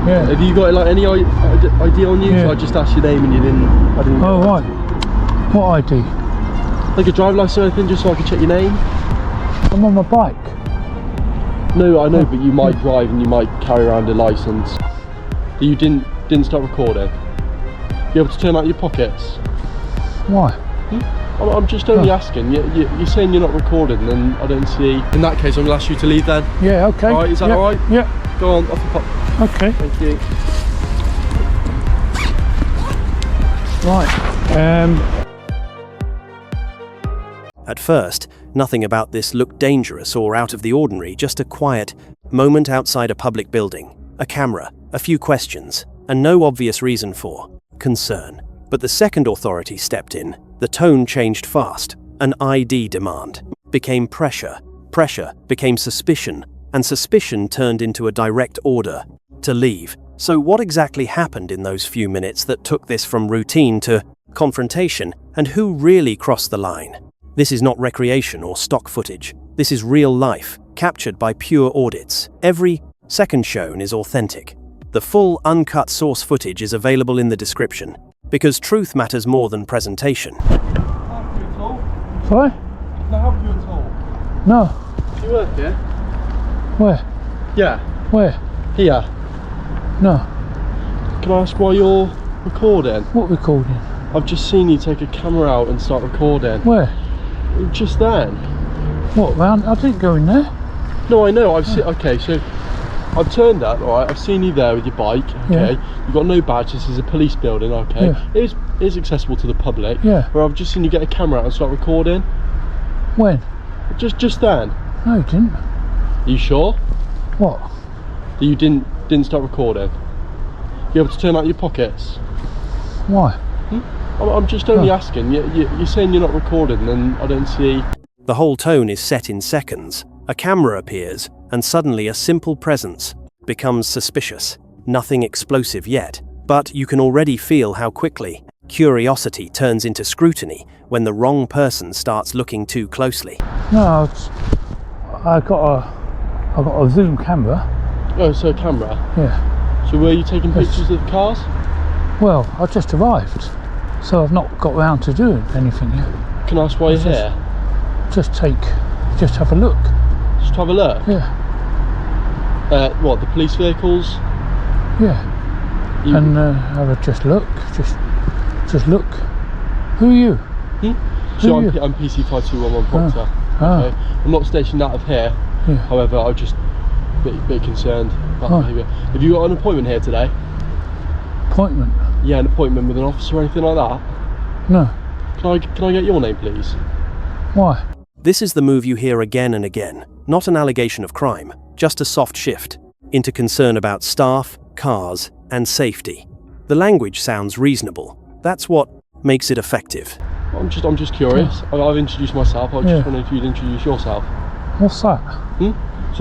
Yeah. Have you got like any ID on you? Yeah. So I just asked your name and you didn't. I didn't. Oh, right. What ID? Like a driver license or anything, just so I can check your name. I'm on my bike. No, I know, but you might drive and you might carry around a license. You didn't start recording. You able to turn out your pockets? Why? I'm just only asking. You're saying you're not recording, then I don't see. In that case, I'm gonna ask you to leave then. Yeah, okay. All right, is that yep. all right? Yeah. Go on, off the pop. Okay. Thank you. Right. At first, nothing about this looked dangerous or out of the ordinary, just a quiet moment outside a public building, a camera, a few questions, and no obvious reason for concern. But the second authority stepped in, the tone changed fast. An ID demand became pressure, pressure became suspicion, and suspicion turned into a direct order to leave. So what exactly happened in those few minutes that took this from routine to confrontation, and who really crossed the line? This is not recreation or stock footage. This is real life, captured by pure audits. Every second shown is authentic. The full, uncut source footage is available in the description, because truth matters more than presentation. Can I help you at all? Sorry? Can I help you at all? No. Do you work here? Where? Yeah. Where? Here. No. Can I ask why you're recording? What recording? I've just seen you take a camera out and start recording. Where? Just then. What, round? I didn't go in there. No, I know. I've seen. Okay, so I've turned up. All right. I've seen you there with your bike. Okay. Yeah. You've got no badge. This is a police building. Okay. Yeah. It is accessible to the public. Yeah. Where I've just seen you get a camera out and start recording. When? Just then. No, you didn't. Are you sure What? that you didn't start recording? You able to turn out your pockets? Why? I'm just only asking. You're saying you're not recording, then I don't see. The whole tone is set in seconds. A camera appears, and suddenly a simple presence becomes suspicious. Nothing explosive yet, but you can already feel how quickly curiosity turns into scrutiny when the wrong person starts looking too closely. No, I got a zoom camera. Oh, so a camera. Yeah. So were you taking pictures of the cars? Well, I just arrived, so I've not got round to doing anything yet. Can I ask why you're here? Just have a look. Just have a look. Yeah. What, the police vehicles? Yeah. You- And have a just look. Just look. Who are you? So Who are you? I'm PC5211 Proctor. Ah. Okay. I'm not stationed out of here. Yeah. However, I'm just a bit concerned about Oh. behaviour. Have you got an appointment here today? Appointment? Yeah, an appointment with an officer or anything like that? No. Can I get your name, please? Why? This is the move you hear again and again, not an allegation of crime, just a soft shift into concern about staff, cars, and safety. The language sounds reasonable. That's what makes it effective. I'm just curious. I've introduced myself. I was just wondering if you'd introduce yourself. What's that? So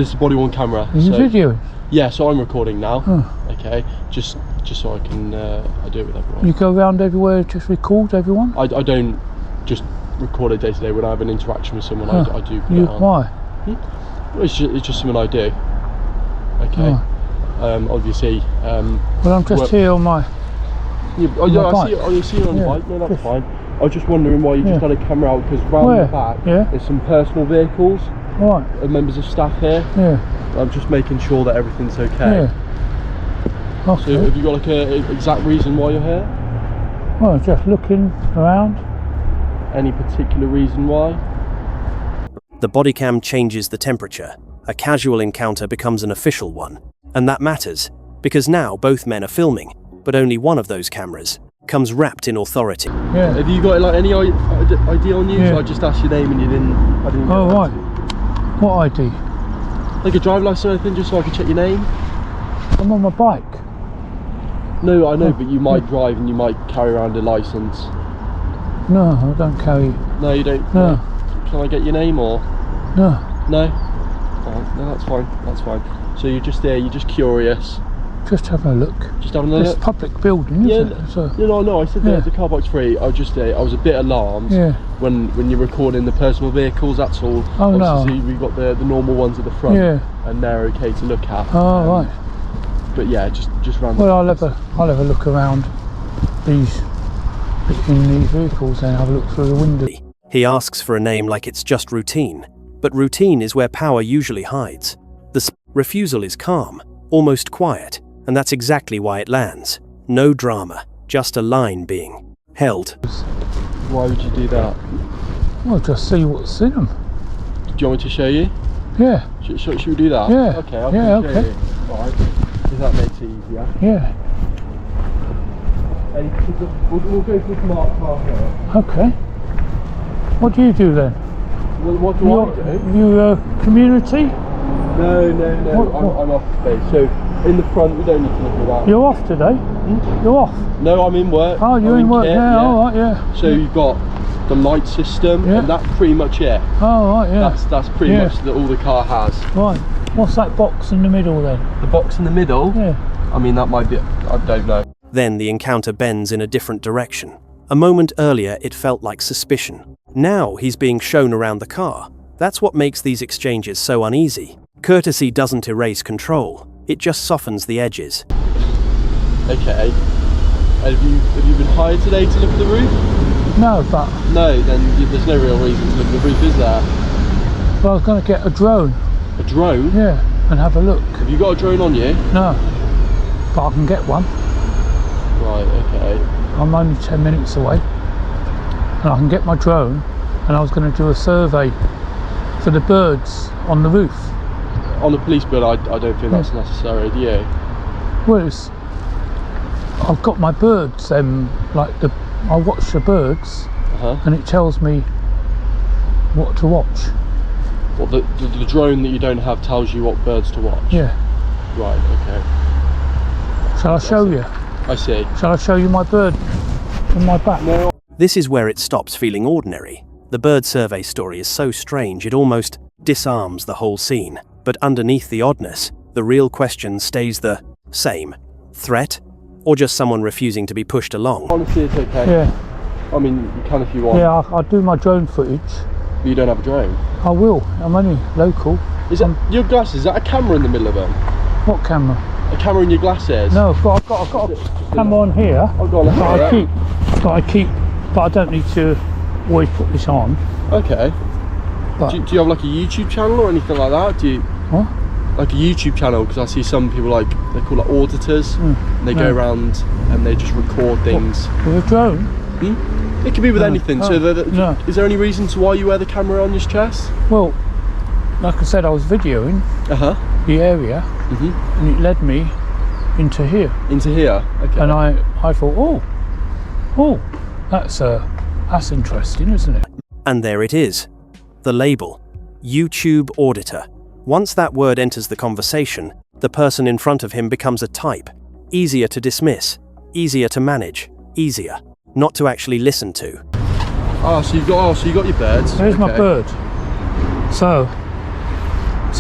this is body worn camera. Are you so, videoing? Yeah, so I'm recording now. Oh. Okay, just so I can I do it with everyone. You go around everywhere, just record everyone? I don't just record it day to day. When I have an interaction with someone, I do put You, it on. why? Well, it's just something I do. Okay. Obviously. Well, I'm just here on my. Yeah, I see you on the bike. No, that's fine. I was just wondering why you just had a camera out, because round the back there's some personal vehicles. Right. Members of staff here. Yeah. I'm just making sure that everything's okay. Yeah. Okay. So have you got like a exact reason why you're here? Well, just looking around. Any particular reason why? The body cam changes the temperature. A casual encounter becomes an official one. And that matters, because now both men are filming, but only one of those cameras comes wrapped in authority. Yeah. Have you got like any ID on you? Yeah. So I just asked your name and I didn't. Oh, right. What ID? Like a driver license or anything, just so I can check your name? I'm on my bike. No, I know, but you might drive and you might carry around a license. No, I don't carry. No, you don't. No. Can I get your name or? No. No? Oh, no, that's fine. That's fine. So you're just there. You're just curious. Just having a look. Just having a It's look. a public building, isn't it? So, No. I said the car park's free. I was a bit alarmed when you're recording the personal vehicles. That's all. Oh, obviously, we've got the normal ones at the front, Yeah. and they're okay to look at. Oh, right. But yeah, just round. Well, I'll have a look around these vehicles and have a look through the window. He asks for a name like it's just routine, but routine is where power usually hides. The refusal is calm, almost quiet, and that's exactly why it lands. No drama, just a line being held. Why would you do that? Well, just see what's in them. Do you want me to show you? Yeah. Should we do that? Yeah. Okay, I'll Yeah, show okay. you. Alright. Does that make it easier? Yeah. We'll go to the smart car here. Okay. What do you do then? Well, what do I do? You community? No. What? I'm off today. So in the front, we don't need to look at that. You're off today? You're off? No, I'm in work. Oh, you're I'm in work kit, now. All right, yeah. So you've got the light system, Yeah. and that's pretty much it. Oh, right, yeah. That's pretty much that all the car has. Right. What's that box in the middle then? The box in the middle. Yeah. I mean, that might be. I don't know. Then the encounter bends in a different direction. A moment earlier, it felt like suspicion. Now he's being shown around the car. That's what makes these exchanges so uneasy. Courtesy doesn't erase control. It just softens the edges. Okay. Have you been hired today to look at the roof? No, but No, then there's no real reason to look at the roof, is there? I was going to get a drone. A drone? Yeah, and have a look. Have you got a drone on you? No, but I can get one. Right, okay. I'm only 10 minutes away, and I can get my drone. And I was going to do a survey for the birds on the roof. On the police bill, I don't think that's necessary, do you? Well, I've got my birds. I watch the birds, and it tells me what to watch. Well, the drone that you don't have tells you what birds to watch. Yeah. Right. Okay. Shall I show you? I see. Shall I show you my bird on my back? No. This is where it stops feeling ordinary. The bird survey story is so strange it almost disarms the whole scene. But underneath the oddness, the real question stays the same. Threat? Or just someone refusing to be pushed along? Honestly, it's okay. Yeah. I mean, you can if you want. Yeah, I'll do my drone footage. But you don't have a drone. I will. I'm only local. Is that your glasses? Is that a camera in the middle of them? What camera? A camera in your glasses? No, but I've got a camera on here. I've got But I don't need to always put this on. Okay. But Do you have like a YouTube channel or anything like that? Do you? what? Like a YouTube channel? Because I see some people they call it auditors. And they go around and they just record things. With a drone? It could be with anything. So no. is there any reason to why you wear the camera on your chest? Well, like I said, I was videoing the area, and it led me into here. Into here. Okay. And I thought, oh, that's interesting, isn't it? And there it is. The label. YouTube Auditor. Once that word enters the conversation, the person in front of him becomes a type. Easier to dismiss. Easier to manage. Easier not to actually listen to. So you got your birds. There's my bird. So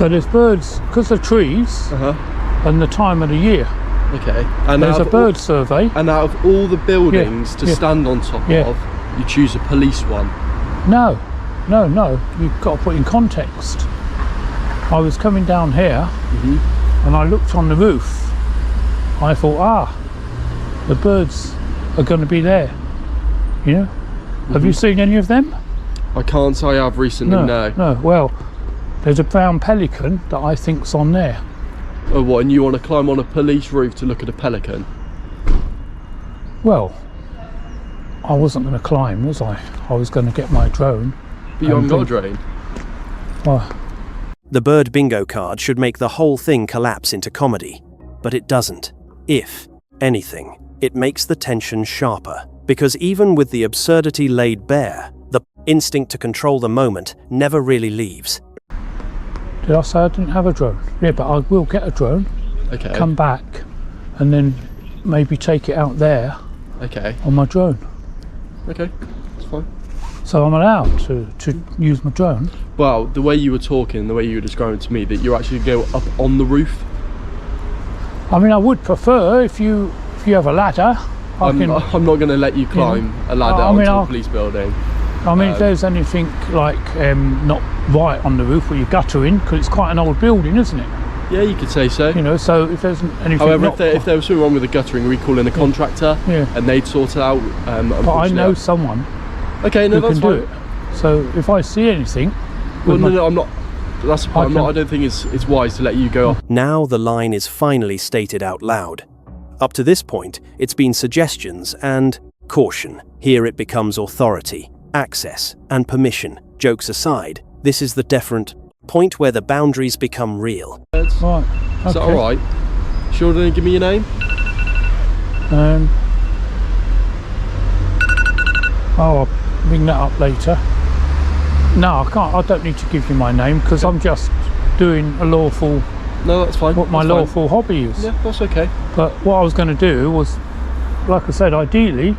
there's birds because of trees and the time of the year. Okay. And there's a bird survey. And out of all the buildings to stand on top of, you choose a police one. No. You've got to put in context. I was coming down here, and I looked on the roof. I thought, the birds are going to be there. You know. Have you seen any of them? I can't say I have recently. No. Well, there's a brown pelican that I think's on there. Oh, what? And you want to climb on a police roof to look at a pelican? Well, I wasn't going to climb, was I? I was going to get my drone. But you haven't got a drone. Well, The bird bingo card should make the whole thing collapse into comedy, but it doesn't. If anything, it makes the tension sharper, because even with the absurdity laid bare, the instinct to control the moment never really leaves. did I say I didn't have a drone? Yeah, but I will get a drone. Okay. Come back, and then maybe take it out there. Okay. On my drone. Okay, that's fine. So I'm allowed to use my drone. Well, the way you were talking, the way you were describing it to me, that you're actually going to go up on the roof. I mean, I would prefer if you have a ladder. I'm not going to let you climb a ladder onto a police building. I mean, if there's anything like not right on the roof where you're guttering, because it's quite an old building, isn't it? Yeah, you could say so. You know, so if there's anything. However, not if there was something wrong with the guttering, we call in a contractor, and they'd sort it out. But I know someone okay, no, who that's can do fine. it. So if I see anything, Well, no, I'm not. That's the point. I don't think it's wise to let you go off. Now the line is finally stated out loud. Up to this point, it's been suggestions and caution. Here it becomes authority, access, and permission. Jokes aside, this is the definite point where the boundaries become real. Right. Is that all right? Sure, don't give me your name. I'll bring that up later. No, I can't. I don't need to give you my name because I'm just doing a lawful. No, that's fine. What my that's lawful fine. hobby is. Yeah, that's okay. But what I was going to do was, like I said, ideally,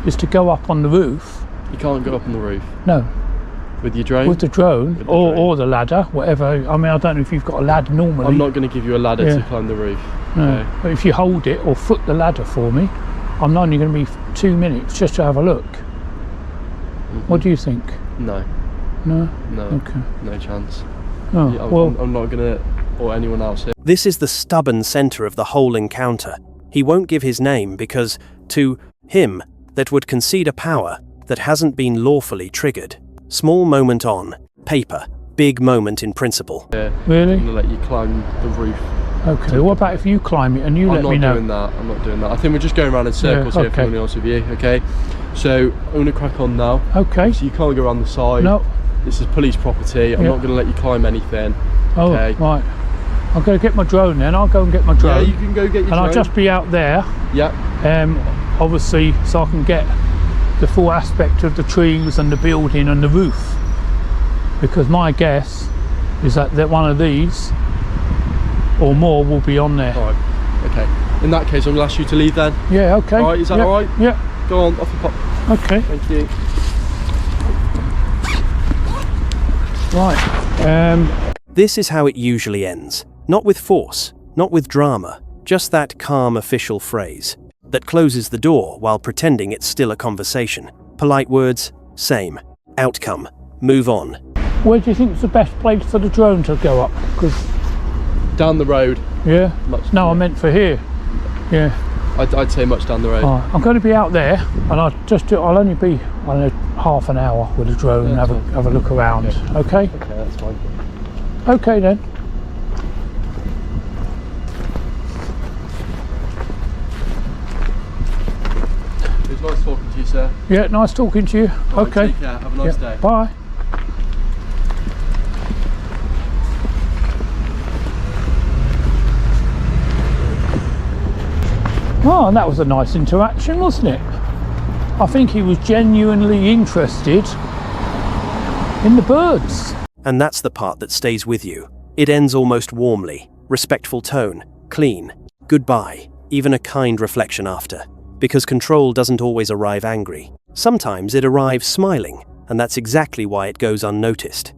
is to go up on the roof. You can't go up on the roof. No. With your drone? With the drone, or the ladder, whatever. I mean, I don't know if you've got a ladder normally. I'm not going to give you a ladder to climb the roof. No. Okay. But if you hold it or foot the ladder for me, I'm only going to be 2 minutes just to have a look. What do you think? No. No? No. Okay. No chance. Oh, Yeah, well, I'm not going to, or anyone else here. This is the stubborn center of the whole encounter. He won't give his name because, to him, that would concede a power that hasn't been lawfully triggered. Small moment on paper, big moment in principle. Yeah, really? I'm going to let you climb the roof. Okay, what about if you climb it and you let me know? I'm not doing that. I think we're just going around in circles here, if I'm honest with you, okay? So, I'm going to crack on now. Okay. So you can't go around the side. No. This is police property. I'm not going to let you climb anything. Oh, okay. right. I'm going to get my drone then. I'll go and get my drone. Yeah, you can go get your drone. And I'll just be out there. Yeah. Obviously, so I can get the full aspect of the trees and the building and the roof. Because my guess is that one of these or more will be on there. All right. Okay. In that case, I'm going to ask you to leave then. Yeah, okay. All right, is that all right? Yeah. Go on, off you pop. Okay. Thank you. Right. This is how it usually ends. Not with force, not with drama, just that calm official phrase that closes the door while pretending it's still a conversation. Polite words, same. Outcome, move on. Where do you think is the best place for the drone to go up? Because Down the road. yeah. No, I meant for here. Yeah. I'd say much down the road. Right. I'm going to be out there, and I'll only be half an hour with a drone and have a look around. Okay. Okay, that's fine. Okay then. It was nice talking to you, sir. Yeah, nice talking to you. Right, Okay. Take care. Have a nice day. Bye. Oh, and that was a nice interaction, wasn't it? I think he was genuinely interested in the birds. And that's the part that stays with you. It ends almost warmly, respectful tone, clean, goodbye, even a kind reflection after. Because control doesn't always arrive angry. Sometimes it arrives smiling, and that's exactly why it goes unnoticed.